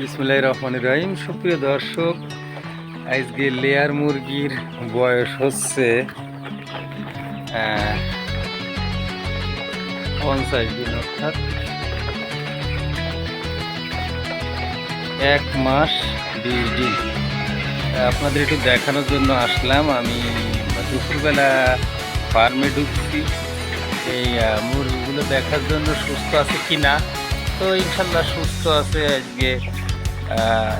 বিসমিল্লাহির রহমানির রহিম। সুপ্রিয় দর্শক, আজকে লেয়ার মুরগির বয়স হচ্ছে 50 দিন, অর্থাৎ 1 মাস 20 দিন। আপনাদের একটু দেখানোর জন্য আসলাম। আমি দুপুরবেলা ফার্মে ঢুকছি এই মুরগিগুলো দেখার জন্য সুস্থ আছে কি না। তো ইনশাল্লাহ সুস্থ আছে। আজকে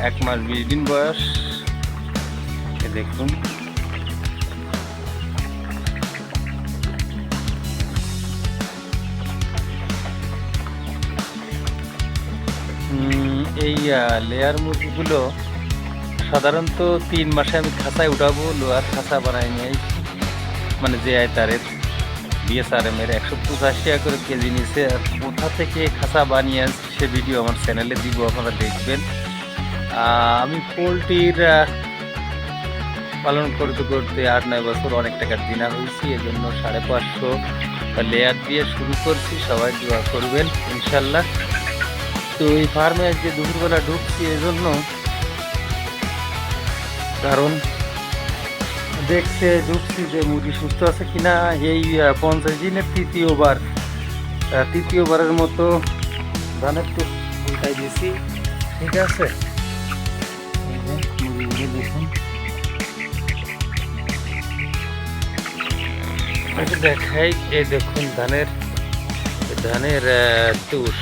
1 মাস 20 দিন বয়স। দেখুন, এই লেয়ার মুরগিগুলো সাধারণত 3 মাসে আমি খাঁচায় উঠাবো। লোহার খাঁচা বানাই নিয়ে, মানে যে আয়তারের বিএসআরএমের 185 টাকা করে কেজি নিছে। আর কোথা থেকে খাঁচা বানিয়ে আসছে সে ভিডিও আমার চ্যানেলে দিব, আপনারা দেখবেন। আমি পোলট্রির পালন করতে করতে 8-9 বছর অনেক টাকার দিনা হয়েছি। এজন্য 550 লেয়ার দিয়ে শুরু করছি। সবাই দোয়া করবেন ইনশাল্লাহ। তো এই ফার্মে আজকে দুপুরবেলা ঢুকছি এজন্য, কারণ দেখতে ঢুকছি যে মুরগি সুস্থ আছে কিনা। এই 50 দিনের তৃতীয়বারের মতো ধানের তো উল্টাই দিয়েছি। ঠিক আছে, মুরগিগুলো দেখুন, দেখাই। এই দেখুন ধানের তুষ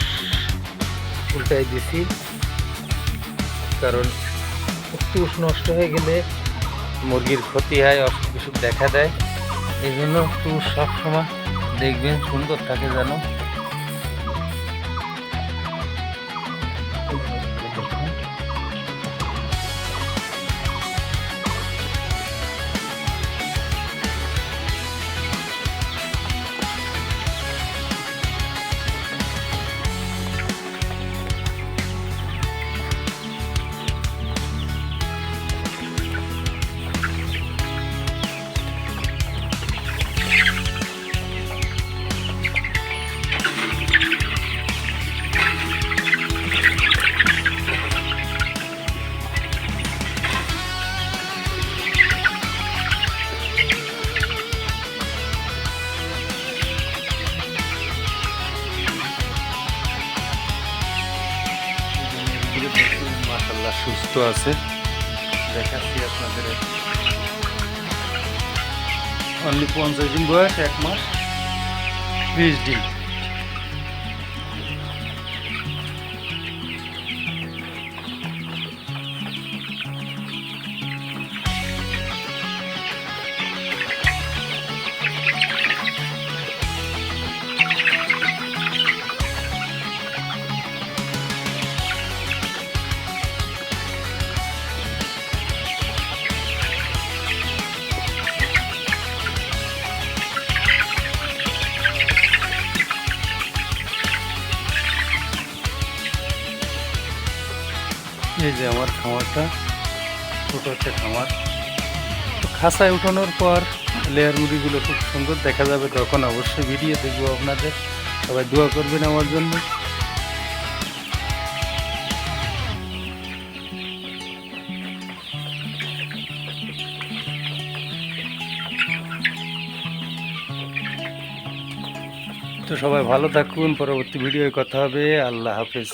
উল্টাই দিছি, কারণ তুষ নষ্ট হয়ে গেলে মুরগির ক্ষতি হয়, অসুখ বিসুখ দেখা দেয়। এই জন্য তুষ সবসময় দেখবেন সুন্দর থাকে যেন। মাশাআল্লাহ সুস্থ আছে, দেখাচ্ছি আপনাদের। অনলি 50 দিন বয়স, 1 মাস 20 দিন। এই যে আমার খামারটা, ছোট একটা খামার। তো খাঁচায় উঠানোর পর লেয়ার মুরগিগুলো খুব সুন্দর দেখা যাবে, তখন অবশ্যই ভিডিও দেখবো আপনাদের। সবাই দোয়া করবেন আমার জন্য। তো সবাই ভালো থাকুন, পরবর্তী ভিডিওয় কথা হবে। আল্লাহ হাফেজ।